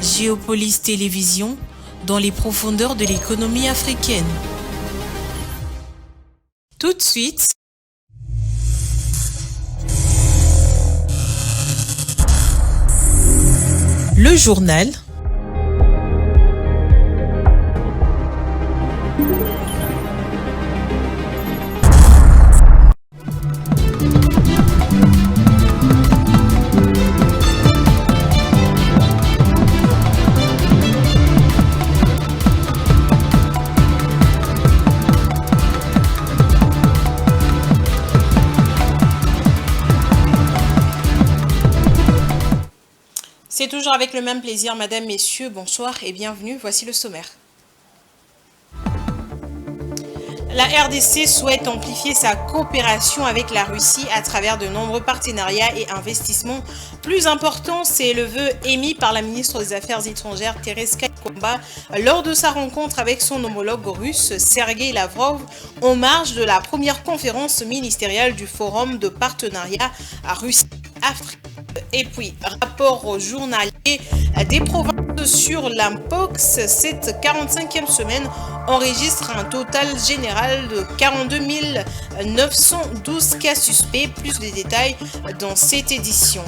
Géopolis Télévision, dans les profondeurs de l'économie africaine. Tout de suite, le journal. C'est toujours avec le même plaisir, mesdames, messieurs, bonsoir et bienvenue. Voici le sommaire. La RDC souhaite amplifier sa coopération avec la Russie à travers de nombreux partenariats et investissements. Plus important, c'est le vœu émis par la ministre des Affaires étrangères Thérèse Kaykomba lors de sa rencontre avec son homologue russe Sergueï Lavrov en marge de la première conférence ministérielle du Forum de partenariat à Russie-Afrique. Et puis, rapport journalier des provinces sur l'Impox, cette 45e semaine enregistre un total général de 42 912 cas suspects, plus de détails dans cette édition.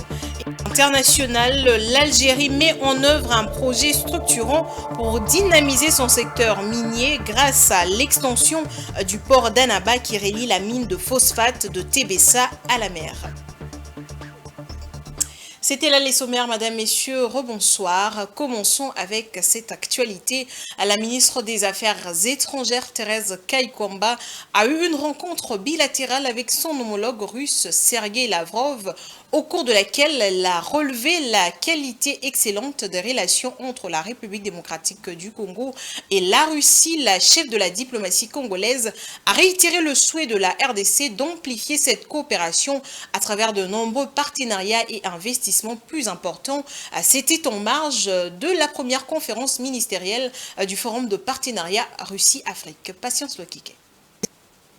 International, l'Algérie met en œuvre un projet structurant pour dynamiser son secteur minier grâce à l'extension du port d'Annaba qui relie la mine de phosphate de Tébessa à la mer. C'était là les sommaires, mesdames, messieurs, rebonsoir. Commençons avec cette actualité. La ministre des Affaires étrangères, Thérèse Kaykomba, a eu une rencontre bilatérale avec son homologue russe, Sergueï Lavrov, au cours de laquelle elle a relevé la qualité excellente des relations entre la République démocratique du Congo et la Russie. La chef de la diplomatie congolaise a réitéré le souhait de la RDC d'amplifier cette coopération à travers de nombreux partenariats et investissements plus importants. C'était en marge de la première conférence ministérielle du Forum de partenariat Russie-Afrique. Patience Lokike.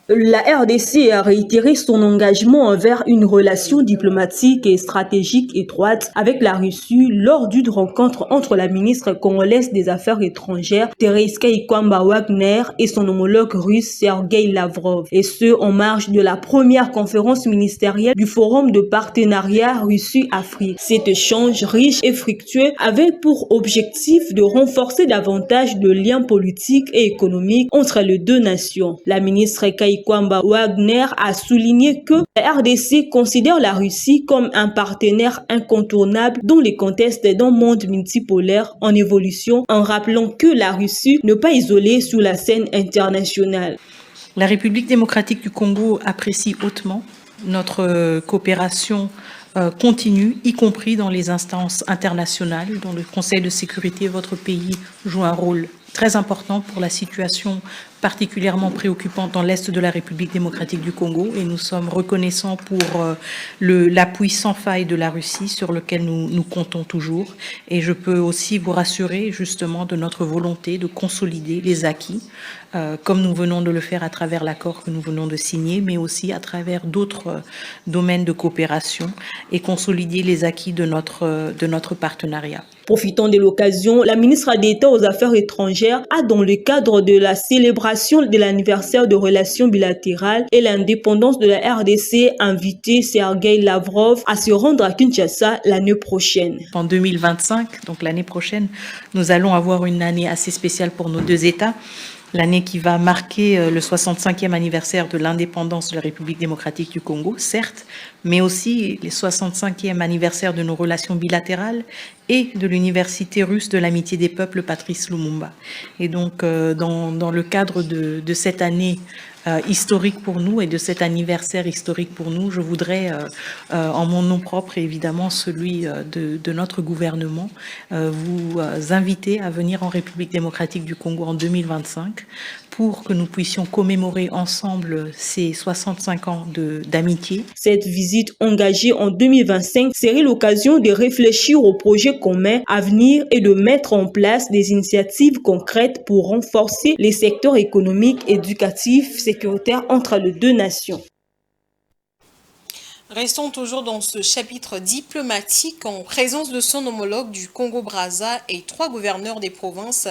La RDC a réitéré son engagement envers une relation diplomatique et stratégique étroite avec la Russie lors d'une rencontre entre la ministre congolaise des Affaires étrangères Thérèse Kaykomba Wagner et son homologue russe Sergueï Lavrov, et ce en marge de la première conférence ministérielle du Forum de partenariat Russie-Afrique. Cet échange riche et fructueux avait pour objectif de renforcer davantage de liens politiques et économiques entre les deux nations. La ministre Kaykomba Wagner a souligné que la RDC considère la Russie comme un partenaire incontournable dans les contextes d'un monde multipolaire en évolution, en rappelant que la Russie n'est pas isolée sur la scène internationale. La République démocratique du Congo apprécie hautement notre coopération continue, y compris dans les instances internationales. Dans le Conseil de sécurité, votre pays joue un rôle très important pour la situation particulièrement préoccupante dans l'Est de la République démocratique du Congo, et nous sommes reconnaissants pour l'appui sans faille de la Russie sur lequel nous comptons toujours. Et je peux aussi vous rassurer justement de notre volonté de consolider les acquis, comme nous venons de le faire à travers l'accord que nous venons de signer, mais aussi à travers d'autres domaines de coopération, et consolider les acquis de notre partenariat. Profitant de l'occasion, la ministre d'État aux Affaires étrangères a, dans le cadre de la célébration de l'anniversaire de relations bilatérales et l'indépendance de la RDC, invité Sergueï Lavrov à se rendre à Kinshasa l'année prochaine. En 2025, donc l'année prochaine, nous allons avoir une année assez spéciale pour nos deux États. L'année qui va marquer le 65e anniversaire de l'indépendance de la République démocratique du Congo, certes, mais aussi les 65e anniversaire de nos relations bilatérales et de l'Université russe de l'amitié des peuples Patrice Lumumba. Et donc, dans le cadre de cette année historique pour nous et de cet anniversaire historique pour nous, je voudrais, en mon nom propre et évidemment celui de notre gouvernement, vous inviter à venir en République démocratique du Congo en 2025 pour que nous puissions commémorer ensemble ces 65 ans d'amitié. Cette visite engagée en 2025 serait l'occasion de réfléchir aux projets communs à venir et de mettre en place des initiatives concrètes pour renforcer les secteurs économiques, éducatifs, sécuritaires entre les deux nations. Restons toujours dans ce chapitre diplomatique en présence de son homologue du Congo-Brazza et 3 gouverneurs des provinces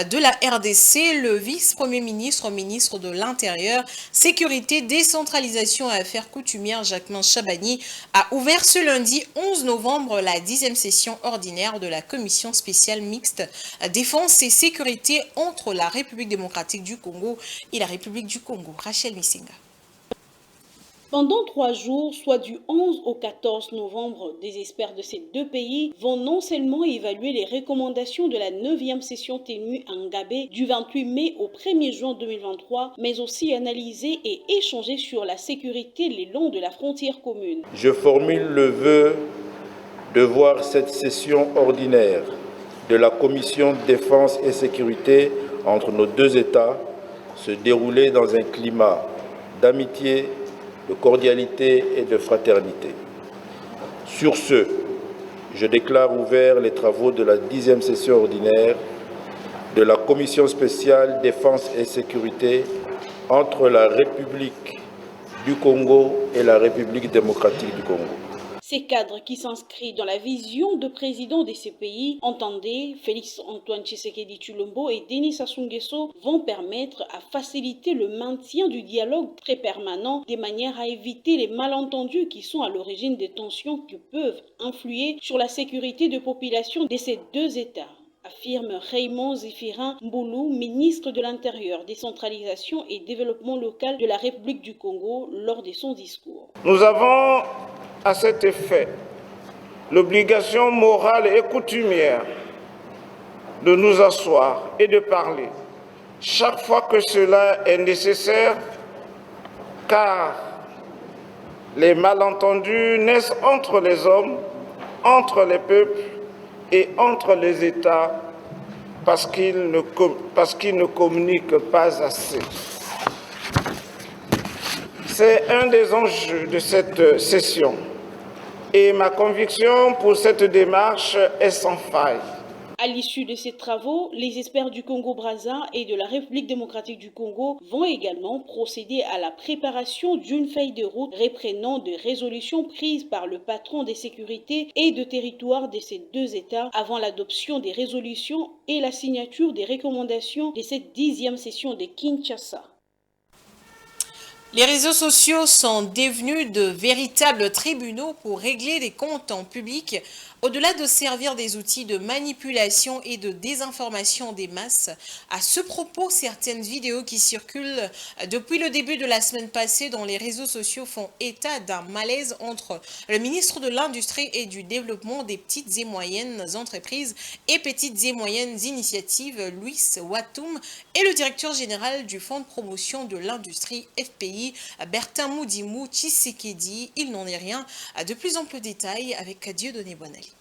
de la RDC, le vice-premier ministre, ministre de l'Intérieur, Sécurité, Décentralisation et Affaires coutumières Jacquemin Chabani a ouvert ce lundi 11 novembre la 10e session ordinaire de la commission spéciale mixte Défense et Sécurité entre la République démocratique du Congo et la République du Congo. Rachel Missinga. Pendant 3 jours, soit du 11 au 14 novembre, des experts de ces 2 pays vont non seulement évaluer les recommandations de la 9e session tenue à Ngabé du 28 mai au 1er juin 2023, mais aussi analyser et échanger sur la sécurité le long de la frontière commune. Je formule le vœu de voir cette session ordinaire de la Commission Défense et Sécurité entre nos 2 États se dérouler dans un climat d'amitié, de cordialité et de fraternité. Sur ce, je déclare ouverts les travaux de la 10e session ordinaire de la Commission spéciale Défense et Sécurité entre la République du Congo et la République démocratique du Congo. Ces cadres qui s'inscrivent dans la vision de président de ces pays, entendez, Félix-Antoine Tshisekedi Tshilombo et Denis Sassou Nguesso, vont permettre à faciliter le maintien du dialogue très permanent, de manière à éviter les malentendus qui sont à l'origine des tensions qui peuvent influer sur la sécurité des populations de ces 2 États, affirme Raymond Zéphirin Mboulou, ministre de l'Intérieur, Décentralisation et Développement local de la République du Congo, lors de son discours. Nous avons à cet effet l'obligation morale et coutumière de nous asseoir et de parler chaque fois que cela est nécessaire, car les malentendus naissent entre les hommes, entre les peuples et entre les États parce qu'ils ne communiquent pas assez. C'est un des enjeux de cette session et ma conviction pour cette démarche est sans faille. À l'issue de ces travaux, les experts du Congo-Brazza et de la République démocratique du Congo vont également procéder à la préparation d'une feuille de route reprenant des résolutions prises par le patron des sécurités et de territoire de ces 2 États avant l'adoption des résolutions et la signature des recommandations de cette 10e session de Kinshasa. Les réseaux sociaux sont devenus de véritables tribunaux pour régler des comptes en public. Au-delà de servir des outils de manipulation et de désinformation des masses, à ce propos, certaines vidéos qui circulent depuis le début de la semaine passée dans les réseaux sociaux font état d'un malaise entre le ministre de l'Industrie et du Développement des petites et moyennes entreprises et petites et moyennes initiatives, Louis Watoum, et le directeur général du Fonds de promotion de l'industrie FPI, Bertin Moudimou Tshisekedi. Il n'en est rien. De plus amples détails avec Dieudonné Bonali.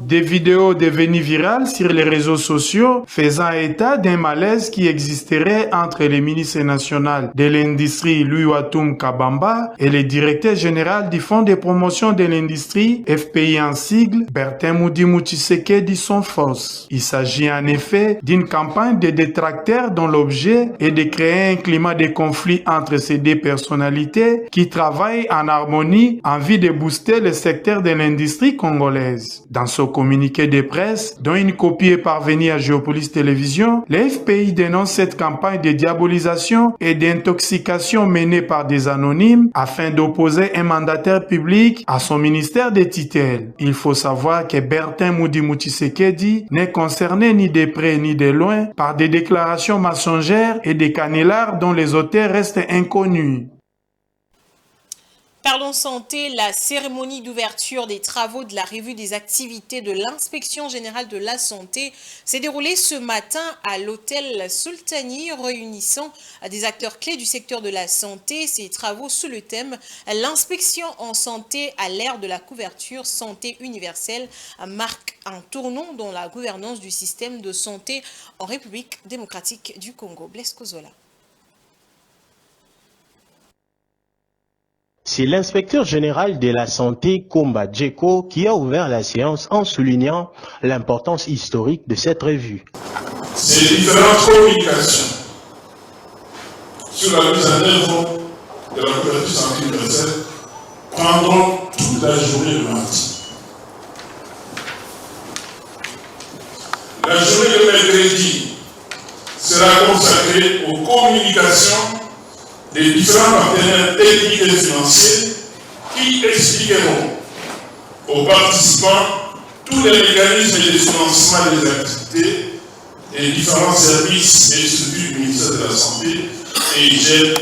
Des vidéos devenues virales sur les réseaux sociaux faisant état d'un malaise qui existerait entre le ministre national de l'Industrie Louis Watoum Kabamba et le directeur général du Fonds de promotion de l'industrie FPI en sigle Bertin Moudimou Tshisekedi son force. Il s'agit en effet d'une campagne de détracteurs dont l'objet est de créer un climat de conflit entre ces 2 personnalités qui travaillent en harmonie en vue de booster le secteur de l'industrie congolaise. Dans ce communiqué de presse, dont une copie est parvenue à Géopolis Télévision, le FPI dénonce cette campagne de diabolisation et d'intoxication menée par des anonymes afin d'opposer un mandataire public à son ministère de tutelle. Il faut savoir que Bertin Moudimou Tshisekedi n'est concerné ni de près ni de loin par des déclarations mensongères et des canulars dont les auteurs restent inconnus. Parlons santé, la cérémonie d'ouverture des travaux de la revue des activités de l'Inspection générale de la santé s'est déroulée ce matin à l'hôtel Sultani, réunissant des acteurs clés du secteur de la santé. Ces travaux sous le thème « L'inspection en santé à l'ère de la couverture santé universelle » marquent un tournant dans la gouvernance du système de santé en République démocratique du Congo. Blaise Kozola. C'est l'inspecteur général de la santé, Komba Djeko, qui a ouvert la séance en soulignant l'importance historique de cette revue. Ces différentes communications sur la mise en œuvre de la couverture santé universelle prendront toute la journée le mardi. La journée de mercredi sera consacrée aux communications des différents partenaires techniques et financiers qui expliqueront aux participants tous les mécanismes de financement des activités des différents services et structures du ministère de la Santé et Hygiène.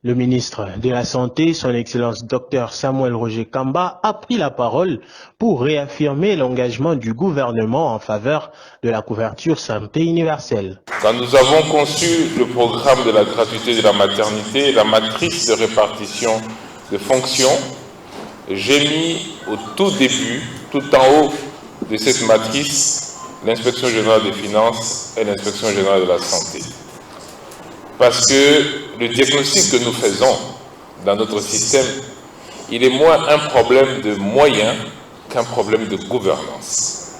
Le ministre de la Santé, son Excellence Dr Samuel Roger Kamba, a pris la parole pour réaffirmer l'engagement du gouvernement en faveur de la couverture santé universelle. Quand nous avons conçu le programme de la gratuité de la maternité, la matrice de répartition de fonctions, j'ai mis au tout début, tout en haut de cette matrice, l'Inspection générale des finances et l'Inspection générale de la santé. Parce que le diagnostic que nous faisons dans notre système, il est moins un problème de moyens qu'un problème de gouvernance.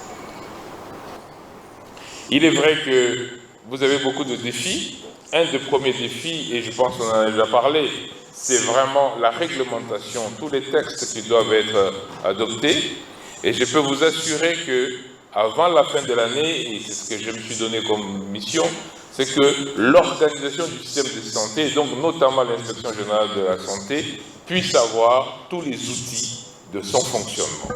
Il est vrai que vous avez beaucoup de défis. Un des premiers défis, et je pense qu'on en a déjà parlé, c'est vraiment la réglementation, tous les textes qui doivent être adoptés. Et je peux vous assurer que avant la fin de l'année, et c'est ce que je me suis donné comme mission, c'est que l'organisation du système de santé, donc notamment l'Inspection générale de la santé, puisse avoir tous les outils de son fonctionnement.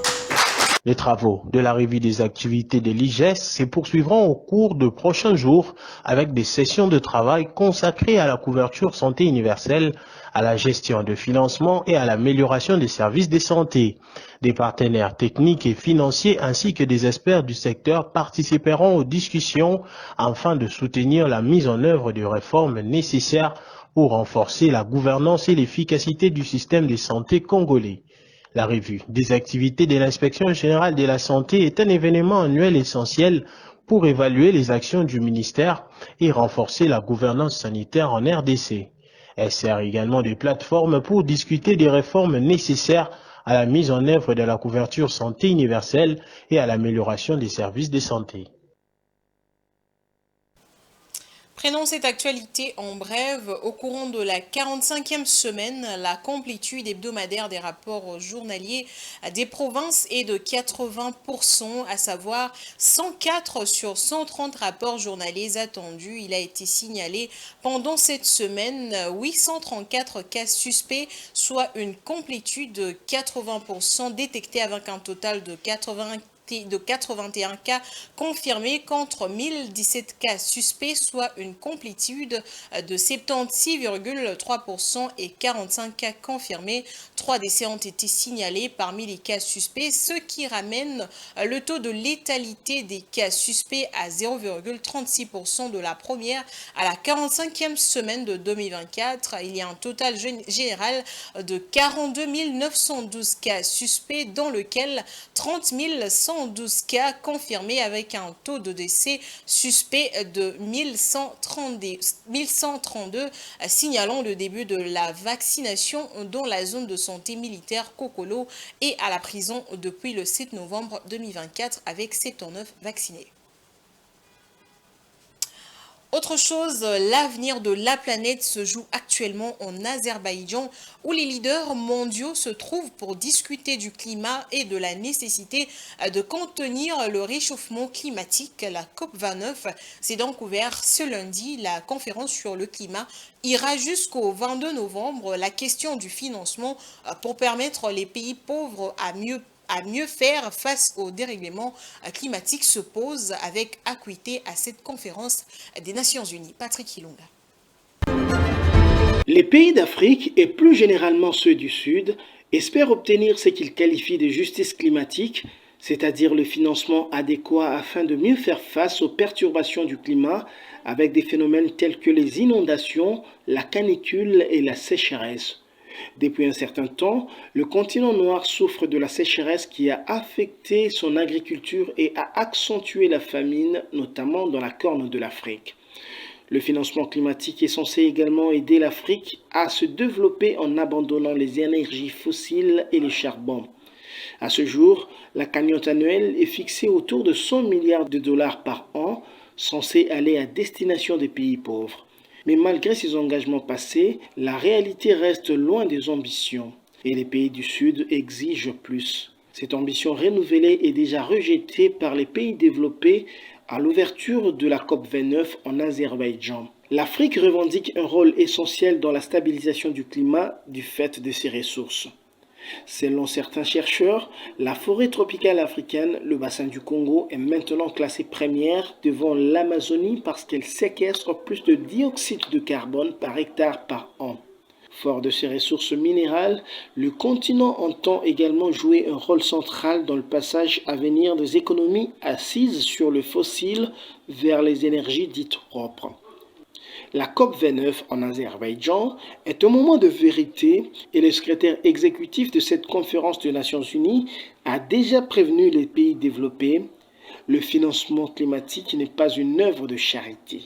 Les travaux de la revue des activités de l'IGES se poursuivront au cours de prochains jours avec des sessions de travail consacrées à la couverture santé universelle, à la gestion de financement et à l'amélioration des services de santé. Des partenaires techniques et financiers ainsi que des experts du secteur participeront aux discussions afin de soutenir la mise en œuvre de réformes nécessaires pour renforcer la gouvernance et l'efficacité du système de santé congolais. La revue des activités de l'Inspection générale de la santé est un événement annuel essentiel pour évaluer les actions du ministère et renforcer la gouvernance sanitaire en RDC. Elle sert également de plateforme pour discuter des réformes nécessaires à la mise en œuvre de la couverture santé universelle et à l'amélioration des services de santé. Prenons cette actualité en bref. Au courant de la 45e semaine, la complétude hebdomadaire des rapports journaliers des provinces est de 80%, à savoir 104 sur 130 rapports journaliers attendus. Il a été signalé pendant cette semaine 834 cas suspects, soit une complétude de 80% détectée avec un total de 81 cas confirmés contre 1017 cas suspects, soit une complétude de 76,3% et 45 cas confirmés. 3 décès ont été signalés parmi les cas suspects, ce qui ramène le taux de létalité des cas suspects à 0,36% de la première à la 45e semaine de 2024. Il y a un total général de 42 912 cas suspects, dans lequel 30 112 cas confirmés avec un taux de décès suspect de 1132, signalant le début de la vaccination dans la zone de santé militaire Kokolo et à la prison depuis le 7 novembre 2024 avec 79 vaccinés. Autre chose, l'avenir de la planète se joue actuellement en Azerbaïdjan, où les leaders mondiaux se trouvent pour discuter du climat et de la nécessité de contenir le réchauffement climatique. La COP29 s'est donc ouverte ce lundi. La conférence sur le climat ira jusqu'au 22 novembre. La question du financement pour permettre les pays pauvres à mieux faire face au dérèglement climatique se pose avec acuité à cette conférence des Nations Unies. Patrick Ilunga. Les pays d'Afrique et plus généralement ceux du Sud espèrent obtenir ce qu'ils qualifient de justice climatique, c'est-à-dire le financement adéquat afin de mieux faire face aux perturbations du climat avec des phénomènes tels que les inondations, la canicule et la sécheresse. Depuis un certain temps, le continent noir souffre de la sécheresse qui a affecté son agriculture et a accentué la famine, notamment dans la Corne de l'Afrique. Le financement climatique est censé également aider l'Afrique à se développer en abandonnant les énergies fossiles et les charbons. À ce jour, la cagnotte annuelle est fixée autour de 100 milliards de dollars par an, censée aller à destination des pays pauvres. Mais malgré ces engagements passés, la réalité reste loin des ambitions. Et les pays du Sud exigent plus. Cette ambition renouvelée est déjà rejetée par les pays développés à l'ouverture de la COP29 en Azerbaïdjan. L'Afrique revendique un rôle essentiel dans la stabilisation du climat du fait de ses ressources. Selon certains chercheurs, la forêt tropicale africaine, le bassin du Congo, est maintenant classée première devant l'Amazonie parce qu'elle séquestre plus de dioxyde de carbone par hectare par an. Fort de ses ressources minérales, le continent entend également jouer un rôle central dans le passage à venir des économies assises sur le fossile vers les énergies dites propres. La COP29 en Azerbaïdjan est un moment de vérité et le secrétaire exécutif de cette conférence des Nations Unies a déjà prévenu les pays développés. Le financement climatique n'est pas une œuvre de charité.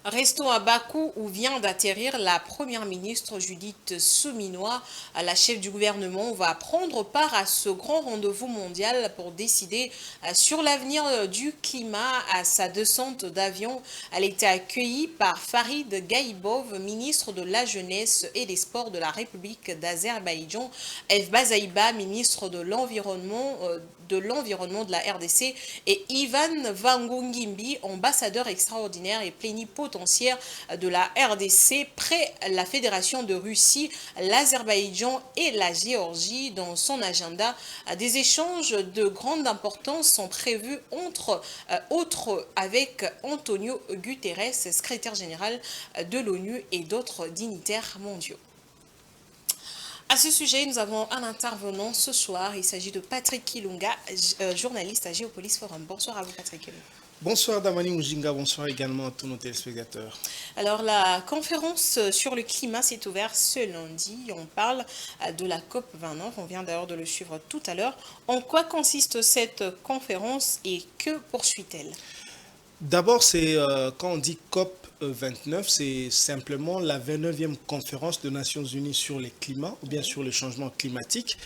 Restons à Bakou où vient d'atterrir la première ministre Judith Suminwa. La chef du gouvernement va prendre part à ce grand rendez-vous mondial pour décider sur l'avenir du climat. À sa descente d'avion, elle était accueillie par Farid Gaïbov, ministre de la Jeunesse et des Sports de la République d'Azerbaïdjan, Evba Zaïba, ministre de l'Environnement de la RDC, et Ivan Vangongimbi, ambassadeur extraordinaire et plénipotentiaire de la RDC près la Fédération de Russie, l'Azerbaïdjan et la Géorgie. Dans son agenda, des échanges de grande importance sont prévus, entre autres avec Antonio Guterres, secrétaire général de l'ONU, et d'autres dignitaires mondiaux. À ce sujet, nous avons un intervenant ce soir. Il s'agit de Patrick Kilunga, journaliste à Géopolis Forum. Bonsoir à vous, Patrick Kilunga. Bonsoir Damani Mujinga, bonsoir également à tous nos téléspectateurs. Alors la conférence sur le climat s'est ouverte ce lundi. On parle de la COP29, on vient d'ailleurs de le suivre tout à l'heure. En quoi consiste cette conférence et que poursuit-elle? D'abord, quand on dit COP29, c'est simplement la 29e conférence des Nations Unies sur les climats ou bien sur le changement climatique.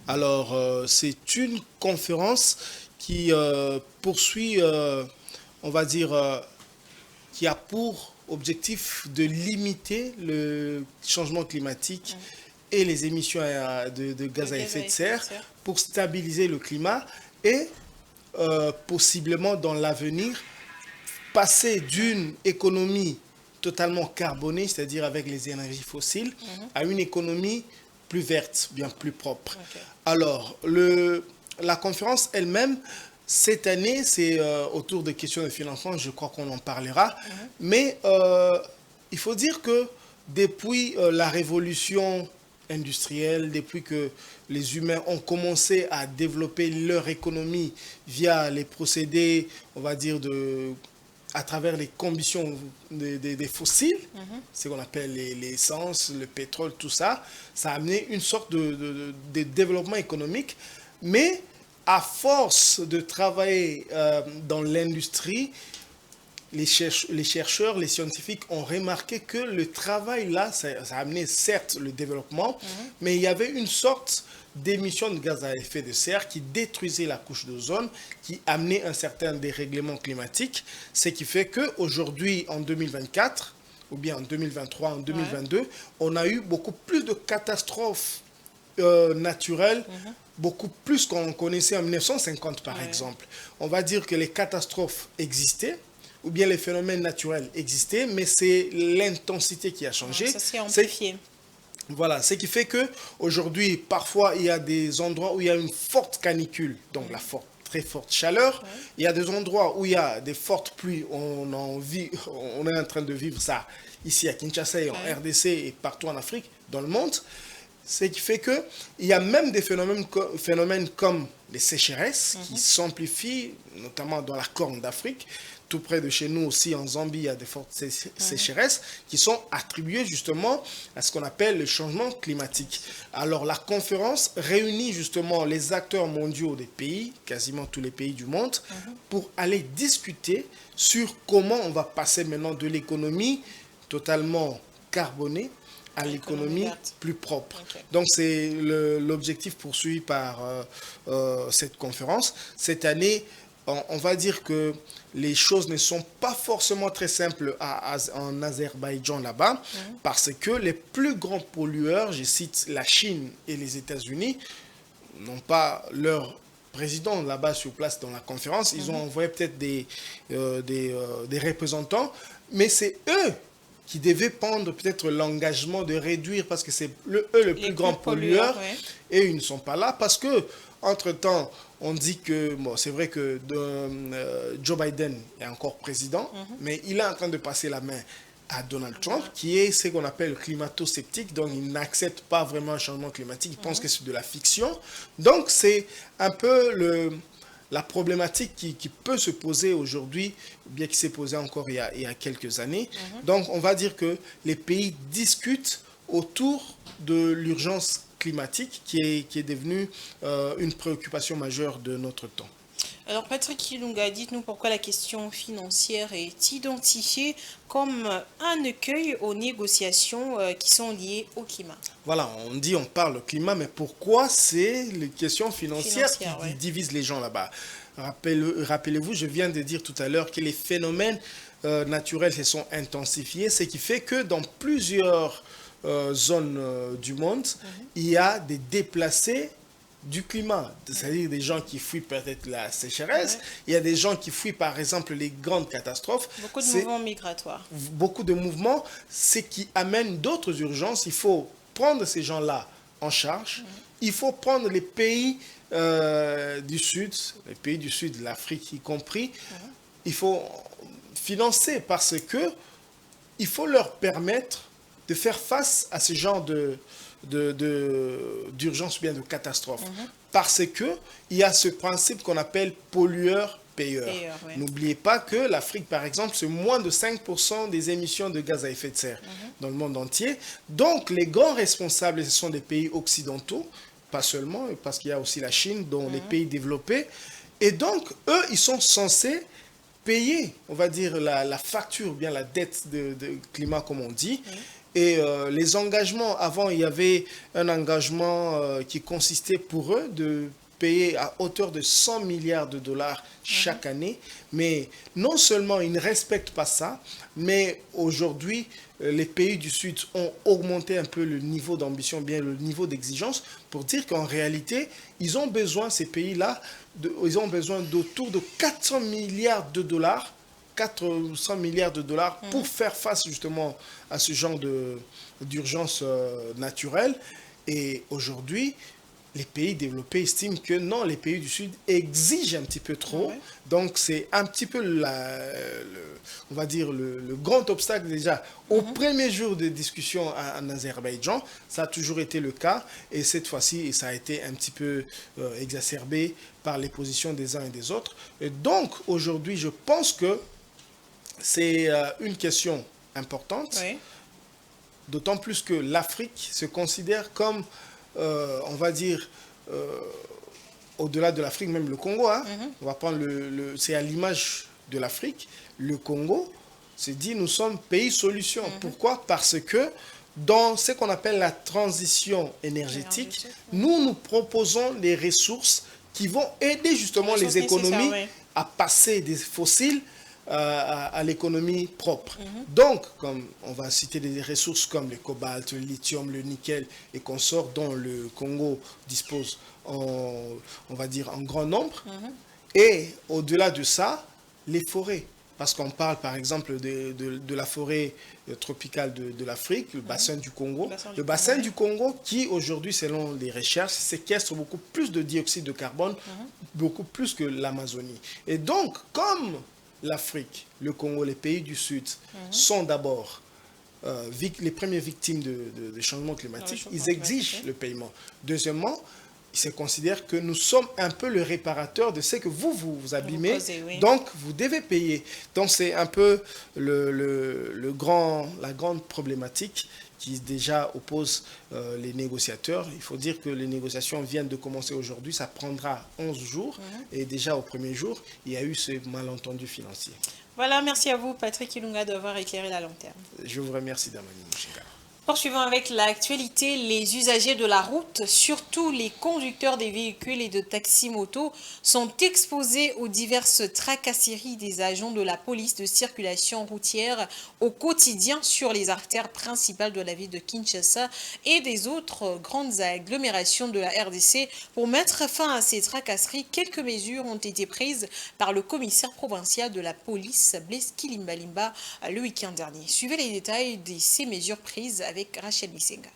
Alors c'est une conférence qui poursuit, on va dire, qui a pour objectif de limiter le changement climatique et les émissions de gaz à effet de serre pour stabiliser le climat et possiblement dans l'avenir passer d'une économie totalement carbonée, c'est-à-dire avec les énergies fossiles, à une économie plus verte, bien plus propre. Alors, la conférence elle-même, cette année, c'est autour des questions de financement, je crois qu'on en parlera. Mais il faut dire que depuis la révolution industrielle, depuis que les humains ont commencé à développer leur économie via les procédés, on va dire, à travers les combustions des fossiles, ce qu'on appelle l'essence, le pétrole, tout ça, ça a amené une sorte de développement économique. Mais à force de travailler dans l'industrie, les chercheurs, les scientifiques ont remarqué que le travail là, ça a amené certes le développement, mais il y avait une sorte d'émissions de gaz à effet de serre qui détruisait la couche d'ozone, qui amenait un certain dérèglement climatique, ce qui fait qu'aujourd'hui, en 2024, ou bien en 2023, en 2022, on a eu beaucoup plus de catastrophes naturelles, beaucoup plus qu'on connaissait en 1950 par exemple. On va dire que les catastrophes existaient, ou bien les phénomènes naturels existaient, mais c'est l'intensité qui a changé. Ça s'est amplifié. Voilà, ce qui fait qu'aujourd'hui, parfois, il y a des endroits où il y a une forte canicule, donc très forte chaleur. Il y a des endroits où il y a des fortes pluies. On est en train de vivre ça ici à Kinshasa et en RDC et partout en Afrique, dans le monde. Ce qui fait qu'il y a même des phénomènes comme les sécheresses qui s'amplifient, notamment dans la Corne d'Afrique. Tout près de chez nous aussi, en Zambie, il y a des fortes sécheresses qui sont attribuées justement à ce qu'on appelle le changement climatique. Alors la conférence réunit justement les acteurs mondiaux des pays, quasiment tous les pays du monde, pour aller discuter sur comment on va passer maintenant de l'économie totalement carbonée à l'économie plus propre. Donc c'est l'objectif poursuivi par cette conférence. Cette année, on va dire que les choses ne sont pas forcément très simples en Azerbaïdjan là-bas, parce que les plus grands pollueurs, je cite la Chine et les États-Unis, n'ont pas leur président là-bas sur place dans la conférence. Ils ont envoyé peut-être des représentants, mais c'est eux qui devaient prendre peut-être l'engagement de réduire, parce que c'est eux le plus grand pollueur, et ils ne sont pas là, parce que entre-temps, on dit que, bon, c'est vrai que Joe Biden est encore président, mais il est en train de passer la main à Donald Trump, qui est ce qu'on appelle climato-sceptique, donc il n'accepte pas vraiment un changement climatique, il pense que c'est de la fiction. Donc c'est un peu la problématique qui peut se poser aujourd'hui, bien qui s'est posée encore il y a quelques années. Donc on va dire que les pays discutent autour de l'urgence climatique qui est devenue une préoccupation majeure de notre temps. Alors Patrick Kilunga, dites-nous pourquoi la question financière est identifiée comme un écueil aux négociations qui sont liées au climat. Voilà, on parle climat, mais pourquoi c'est les questions financières qui divisent les gens là-bas? Rappelez-vous, je viens de dire tout à l'heure que les phénomènes naturels se sont intensifiés, ce qui fait que dans plusieurs zones du monde, il y a des déplacés du climat, c'est-à-dire des gens qui fuient peut-être la sécheresse, il y a des gens qui fuient par exemple les grandes catastrophes. Beaucoup de mouvements migratoires. Beaucoup de mouvements, ce qui amène d'autres urgences. Il faut prendre ces gens-là en charge, il faut prendre les pays du Sud, l'Afrique y compris, il faut financer parce que il faut leur permettre de faire face à ce genre d'urgence ou bien de catastrophe. Parce qu'il y a ce principe qu'on appelle pollueur-payeur. N'oubliez pas que l'Afrique, par exemple, c'est moins de 5% des émissions de gaz à effet de serre dans le monde entier. Donc, les grands responsables, ce sont des pays occidentaux, pas seulement, parce qu'il y a aussi la Chine, dont les pays développés. Et donc, eux, ils sont censés payer, on va dire, la facture, ou bien la dette de climat, comme on dit. Et les engagements, avant, il y avait un engagement qui consistait pour eux de payer à hauteur de 100 milliards de dollars chaque année. Mais non seulement ils ne respectent pas ça, mais aujourd'hui, les pays du Sud ont augmenté un peu le niveau d'ambition, bien le niveau d'exigence, pour dire qu'en réalité, ils ont besoin, ces pays-là, ils ont besoin d'autour de 400 milliards de dollars 400 milliards de dollars pour faire face justement à ce genre d'urgence naturelle. Et aujourd'hui, les pays développés estiment que non, les pays du Sud exigent un petit peu trop. Donc c'est un petit peu, on va dire, le grand obstacle déjà. Au premier jour de discussion en Azerbaïdjan, ça a toujours été le cas. Et cette fois-ci, ça a été un petit peu exacerbé par les positions des uns et des autres. Et donc aujourd'hui, je pense que c'est une question importante, d'autant plus que l'Afrique se considère comme, on va dire, au-delà de l'Afrique, même le Congo. On va prendre c'est à l'image de l'Afrique. Le Congo se dit, nous sommes pays solution. Pourquoi? Parce que dans ce qu'on appelle la transition énergétique, nous proposons des ressources qui vont aider justement les économies à passer des fossiles à l'économie propre. Donc, comme on va citer des ressources comme le cobalt, le lithium, le nickel et consorts dont le Congo dispose on va dire en grand nombre. Et au-delà de ça, les forêts. Parce qu'on parle par exemple de la forêt tropicale de l'Afrique, le bassin du Congo. Le bassin du Congo qui aujourd'hui, selon les recherches, séquestre beaucoup plus de dioxyde de carbone, beaucoup plus que l'Amazonie. Et donc, comme l'Afrique, le Congo, les pays du Sud sont d'abord les premières victimes de changement climatique, ils exigent le paiement. Deuxièmement, ils se considèrent que nous sommes un peu le réparateur de ce que vous abîmez, donc vous devez payer. Donc c'est un peu la grande problématique qui déjà oppose les négociateurs. Il faut dire que les négociations viennent de commencer aujourd'hui, ça prendra 11 jours, et déjà au premier jour, il y a eu ce malentendu financier. Voilà, merci à vous Patrick Kilunga d'avoir éclairé la lanterne. Je vous remercie Damani Mouchika. Poursuivons avec l'actualité. Les usagers de la route, surtout les conducteurs des véhicules et de taxis-motos, sont exposés aux diverses tracasseries des agents de la police de circulation routière au quotidien sur les artères principales de la ville de Kinshasa et des autres grandes agglomérations de la RDC. Pour mettre fin à ces tracasseries, quelques mesures ont été prises par le commissaire provincial de la police, Blaise Kilimbalimba, le week-end dernier. Suivez les détails de ces mesures prises avec Rachel Bisenga.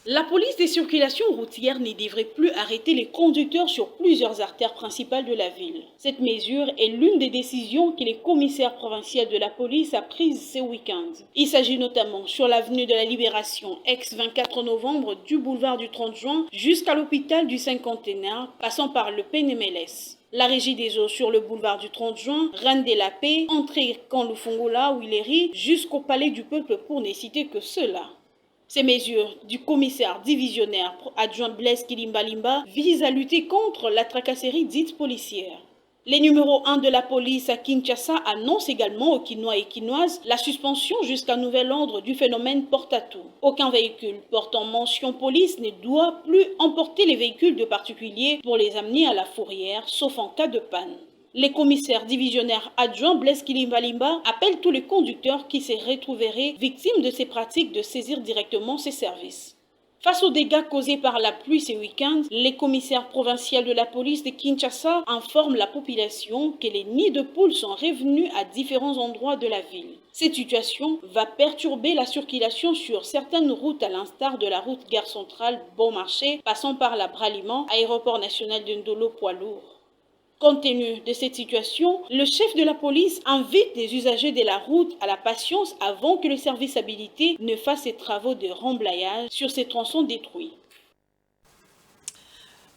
La police des circulations routières ne devrait plus arrêter les conducteurs sur plusieurs artères principales de la ville. Cette mesure est l'une des décisions que le commissaire provincial de la police a prises ce week-end. Il s'agit notamment sur l'avenue de la Libération, ex-24 novembre, du boulevard du 30 juin jusqu'à l'hôpital du Cinquantenaire, passant par le PNMLS. La régie des eaux sur le boulevard du 30 juin, Reine de la Paix, entrée Kanloufongola ou Ileri, jusqu'au palais du peuple pour ne citer que cela. Ces mesures du commissaire divisionnaire adjoint Blaise Kilimbalimba visent à lutter contre la tracasserie dite policière. Les numéros 1 de la police à Kinshasa annoncent également aux Quinois et Quinoises la suspension jusqu'à nouvel ordre du phénomène porte-à-tout. Aucun véhicule portant mention police ne doit plus emporter les véhicules de particuliers pour les amener à la fourrière, sauf en cas de panne. Les commissaires divisionnaires adjoints Blaise Kilimbalimba appellent tous les conducteurs qui se retrouveraient victimes de ces pratiques de saisir directement ces services. Face aux dégâts causés par la pluie ce week-end, les commissaires provinciaux de la police de Kinshasa informent la population que les nids de poules sont revenus à différents endroits de la ville. Cette situation va perturber la circulation sur certaines routes à l'instar de la route Gare Centrale Bon Marché, passant par la Braliment, aéroport national de Ndolo poids lourd. Compte tenu de cette situation, le chef de la police invite les usagers de la route à la patience avant que le service habilité ne fasse ses travaux de remblayage sur ces tronçons détruits.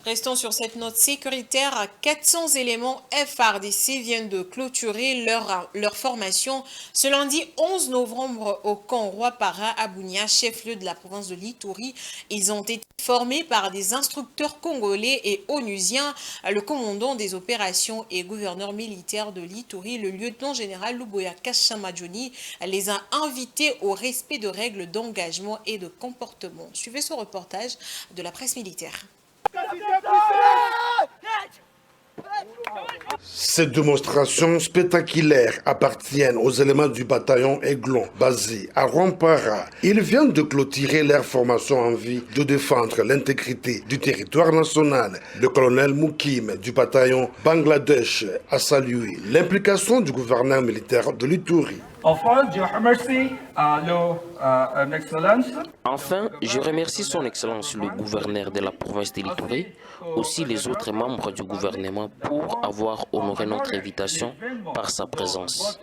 Restons sur cette note sécuritaire. 400 éléments FARDC viennent de clôturer leur formation ce lundi 11 novembre au camp Roi Para à Bunia, chef-lieu de la province de l'Ituri. Ils ont été formés par des instructeurs congolais et onusiens. Le commandant des opérations et gouverneur militaire de l'Ituri, le lieutenant-général Luboya Kashamadjoni, les a invités au respect de règles d'engagement et de comportement. Suivez ce reportage de la presse militaire. Ces démonstrations spectaculaires appartiennent aux éléments du bataillon Aiglon basé à Rwampara. Ils viennent de clôturer leur formation en vue de défendre l'intégrité du territoire national. Le colonel Moukim du bataillon Bangladesh a salué l'implication du gouverneur militaire de l'Ituri. Enfin, je remercie je remercie son Excellence le gouverneur de la province de l'Ituri, aussi les autres membres du gouvernement pour avoir honoré notre invitation par sa présence.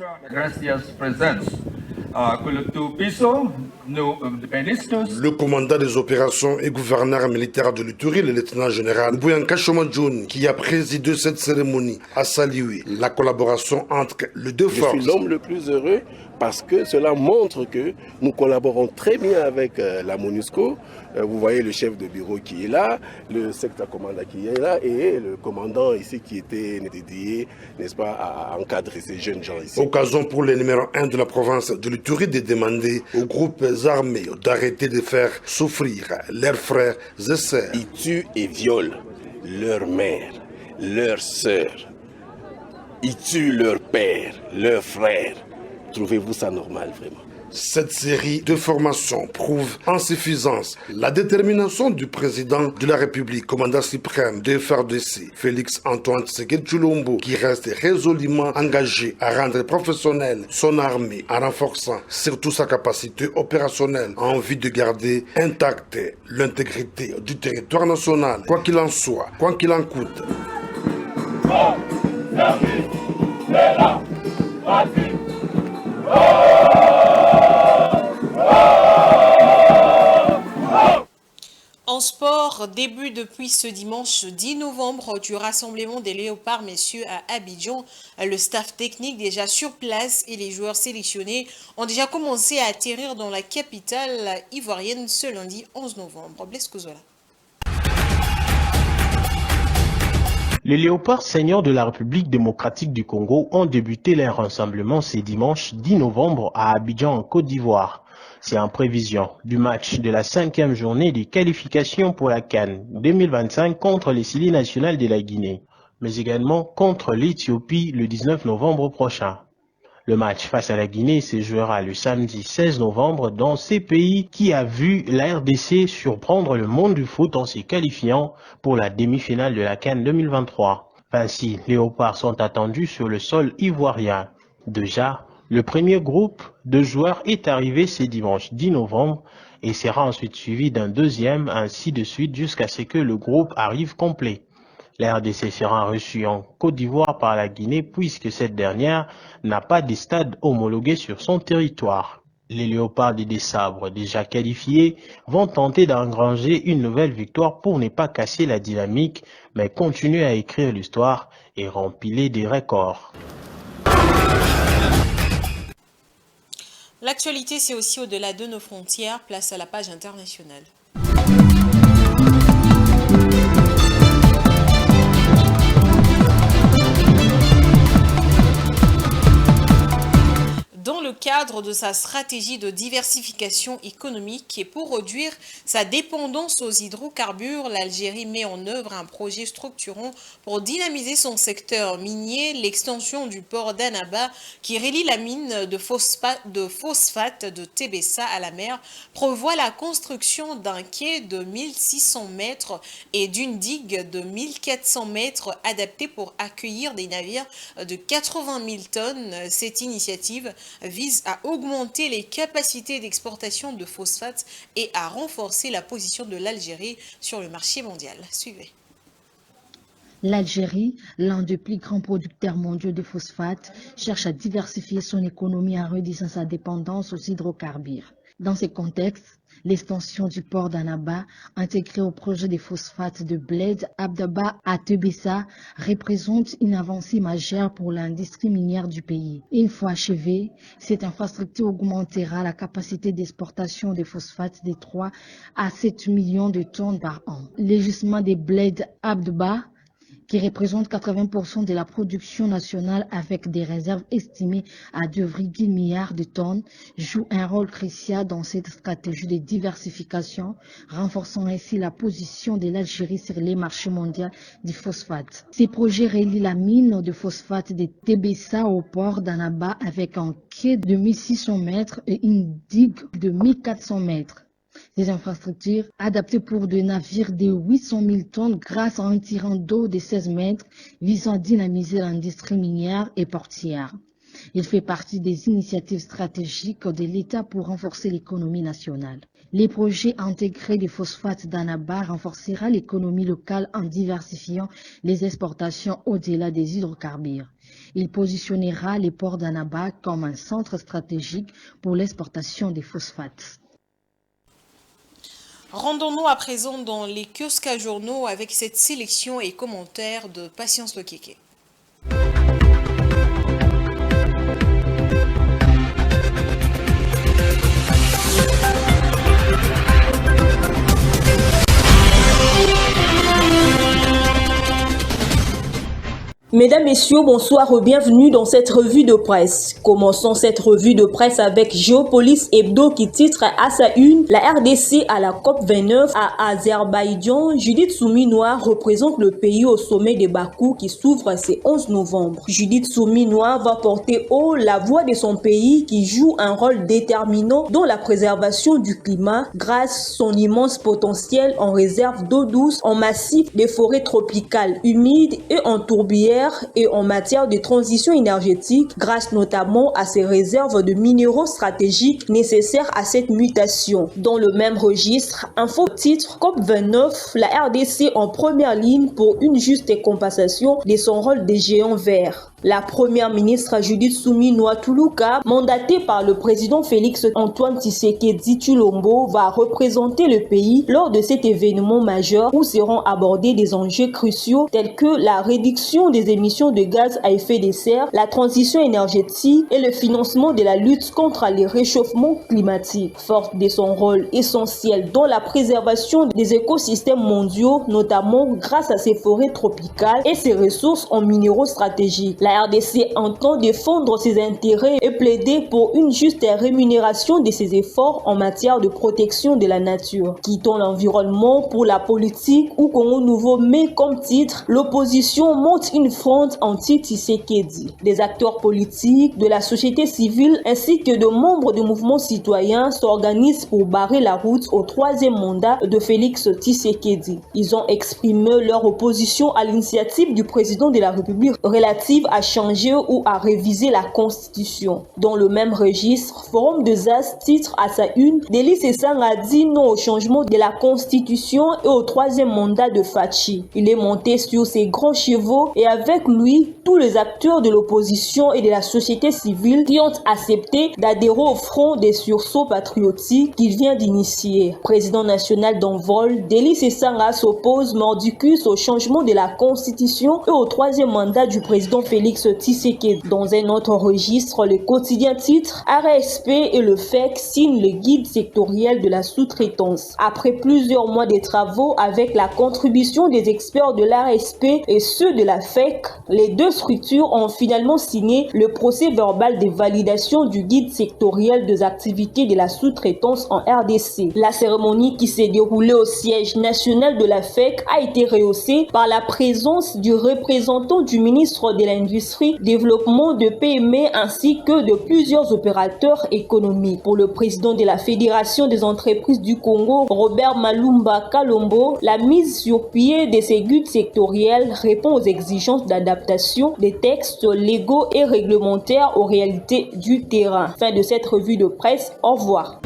Le commandant des opérations et gouverneur militaire de l'Ituri, le lieutenant-général Bouyanka Chomadjoun, qui a présidé cette cérémonie, a salué la collaboration entre les deux forces. Je suis l'homme le plus heureux parce que cela montre que nous collaborons très bien avec la MONUSCO. Vous voyez le chef de bureau qui est là, le secteur commandant qui est là et le commandant ici qui était dédié, n'est-ce pas, à encadrer ces jeunes gens ici. Occasion pour le numéro 1 de la province de l'Ituri de demander aux groupes armés d'arrêter de faire souffrir leurs frères et sœurs. Ils tuent et violent leur mère, leurs sœurs. Ils tuent leur père, leurs frères. Trouvez-vous ça normal, vraiment? Cette série de formations prouve en suffisance la détermination du président de la République, commandant suprême de FARDC, Félix Antoine Tshisekedi Tshilombo, qui reste résolument engagé à rendre professionnelle son armée en renforçant surtout sa capacité opérationnelle en vue de garder intacte l'intégrité du territoire national, quoi qu'il en soit, quoi qu'il en coûte. En sport, début depuis ce dimanche 10 novembre du rassemblement des Léopards messieurs à Abidjan. Le staff technique déjà sur place et les joueurs sélectionnés ont déjà commencé à atterrir dans la capitale ivoirienne ce lundi 11 novembre. Blaise Kozola. Les léopards seigneurs de la République démocratique du Congo ont débuté leur rassemblement ce dimanche 10 novembre à Abidjan, en Côte d'Ivoire. C'est en prévision du match de la 5e journée de qualification pour la CAN 2025 contre les Syli nationales de la Guinée, mais également contre l'Éthiopie le 19 novembre prochain. Le match face à la Guinée se jouera le samedi 16 novembre dans ces pays qui a vu la RDC surprendre le monde du foot en se qualifiant pour la demi-finale de la CAN 2023. Ainsi, les léopards sont attendus sur le sol ivoirien. Déjà, le premier groupe de joueurs est arrivé ce dimanche 10 novembre et sera ensuite suivi d'un deuxième, ainsi de suite jusqu'à ce que le groupe arrive complet. La RDC sera reçue en Côte d'Ivoire par la Guinée puisque cette dernière n'a pas de stade homologué sur son territoire. Les léopards des Sabres déjà qualifiés vont tenter d'engranger une nouvelle victoire pour ne pas casser la dynamique mais continuer à écrire l'histoire et remplir des records. L'actualité, c'est aussi au-delà de nos frontières. Place à la page internationale. Dans le cadre de sa stratégie de diversification économique et pour réduire sa dépendance aux hydrocarbures, l'Algérie met en œuvre un projet structurant pour dynamiser son secteur minier. L'extension du port d'Annaba, qui relie la mine de phosphate de Tébessa à la mer, prévoit la construction d'un quai de 1600 mètres et d'une digue de 1400 mètres adaptée pour accueillir des navires de 80 000 tonnes. Cette initiative vise à augmenter les capacités d'exportation de phosphate et à renforcer la position de l'Algérie sur le marché mondial. Suivez. L'Algérie, l'un des plus grands producteurs mondiaux de phosphate, cherche à diversifier son économie en réduisant sa dépendance aux hydrocarbures. Dans ce contexte, l'extension du port d'Annaba, intégré au projet de phosphate de Bled Abdaba à Tébessa, représente une avancée majeure pour l'industrie minière du pays. Une fois achevée, cette infrastructure augmentera la capacité d'exportation de phosphate de 3 à 7 millions de tonnes par an. Le gisement de Bled Abdaba, qui représente 80% de la production nationale avec des réserves estimées à 2,1 milliards de tonnes, joue un rôle crucial dans cette stratégie de diversification, renforçant ainsi la position de l'Algérie sur les marchés mondiaux du phosphate. Ces projets relient la mine de phosphate de Tébessa au port d'Annaba avec un quai de 1600 mètres et une digue de 1400 mètres. Des infrastructures adaptées pour des navires de 800 000 tonnes grâce à un tirant d'eau de 16 mètres visant à dynamiser l'industrie minière et portière. Il fait partie des initiatives stratégiques de l'État pour renforcer l'économie nationale. Les projets intégrés de phosphate d'Annaba renforcera l'économie locale en diversifiant les exportations au-delà des hydrocarbures. Il positionnera les ports d'Annaba comme un centre stratégique pour l'exportation des phosphates. Rendons-nous à présent dans les kiosques à journaux avec cette sélection et commentaires de Patience Lokeke. Mesdames, Messieurs, bonsoir, bienvenue dans cette revue de presse. Commençons cette revue de presse avec Géopolis Hebdo qui titre à sa une « La RDC à la COP29 à Azerbaïdjan, Judith Souminois représente le pays au sommet de Bakou qui s'ouvre ce 11 novembre. Judith Souminois va porter haut la voix de son pays qui joue un rôle déterminant dans la préservation du climat grâce à son immense potentiel en réserve d'eau douce, en massif des forêts tropicales humides et en tourbières et en matière de transition énergétique grâce notamment à ses réserves de minéraux stratégiques nécessaires à cette mutation. Dans le même registre, info titre COP29, la RDC en première ligne pour une juste compensation de son rôle des géants verts. La première ministre Judith Soumi Nwatuluka, mandatée par le président Félix Antoine Tshisekedi Tshilombo, va représenter le pays lors de cet événement majeur où seront abordés des enjeux cruciaux tels que la réduction des émissions de gaz à effet de serre, la transition énergétique et le financement de la lutte contre les réchauffements climatiques. Forte de son rôle essentiel dans la préservation des écosystèmes mondiaux, notamment grâce à ses forêts tropicales et ses ressources en minéraux stratégiques. La RDC entend défendre ses intérêts et plaider pour une juste rémunération de ses efforts en matière de protection de la nature. Quittons l'environnement pour la politique où Congo Nouveau met comme titre « L'opposition monte une fronde anti-Tshisekedi ». Des acteurs politiques, de la société civile ainsi que de membres du mouvement citoyen s'organisent pour barrer la route au troisième mandat de Félix Tshisekedi. Ils ont exprimé leur opposition à l'initiative du président de la République relative à changer ou à réviser la Constitution. Dans le même registre, Forum de ZAS titre à sa une « Delis Esang a dit non au changement de la Constitution et au troisième mandat de Fachi ». Il est monté sur ses grands chevaux et avec lui, tous les acteurs de l'opposition et de la société civile qui ont accepté d'adhérer au front des sursauts patriotiques qu'il vient d'initier. Président national d'envol, Delis Esang s'oppose mordicus au changement de la Constitution et au troisième mandat du président Félix Tshisekedi. Dans un autre registre, le quotidien titre RSP et le FEC signent le guide sectoriel de la sous-traitance. Après plusieurs mois de travaux avec la contribution des experts de l'RSP et ceux de la FEC, les deux structures ont finalement signé le procès verbal de validation du guide sectoriel des activités de la sous-traitance en RDC. La cérémonie qui s'est déroulée au siège national de la FEC a été rehaussée par la présence du représentant du ministre de l'Industrie, Développement de PME ainsi que de plusieurs opérateurs économiques. Pour le président de la Fédération des entreprises du Congo, Robert Malumba Kalombo, la mise sur pied de ces guides sectoriels répond aux exigences d'adaptation des textes légaux et réglementaires aux réalités du terrain. Fin de cette revue de presse. Au revoir.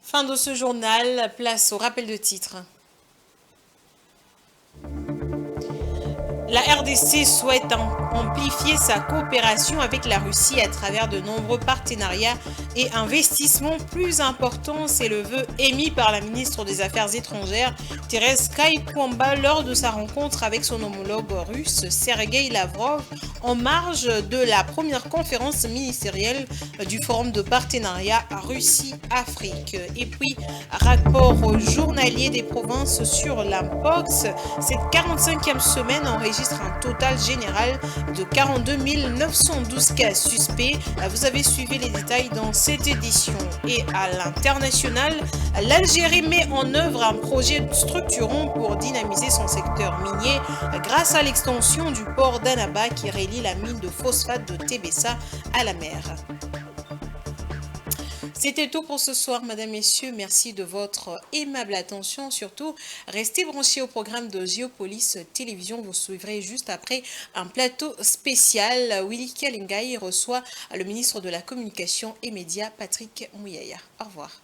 Fin de ce journal, place au rappel de titres. La RDC souhaite amplifier sa coopération avec la Russie à travers de nombreux partenariats et investissements plus importants. C'est le vœu émis par la ministre des Affaires étrangères, Thérèse Kaikwamba, lors de sa rencontre avec son homologue russe, Sergei Lavrov, en marge de la première conférence ministérielle du Forum de partenariat Russie-Afrique. Et puis, rapport journalier des provinces sur l'Impox, cette 45e semaine enregistre un total général de 42 912 cas suspects. Vous avez suivi les détails dans cette édition. Et à l'international, l'Algérie met en œuvre un projet structurant pour dynamiser son secteur minier grâce à l'extension du port d'Annaba qui relie la mine de phosphate de Tébessa à la mer. C'était tout pour ce soir, mesdames, messieurs. Merci de votre aimable attention. Surtout, restez branchés au programme de Géopolis Télévision. Vous suivrez juste après un plateau spécial. Willy Kalingai reçoit le ministre de la Communication et Médias, Patrick Mouyaya. Au revoir.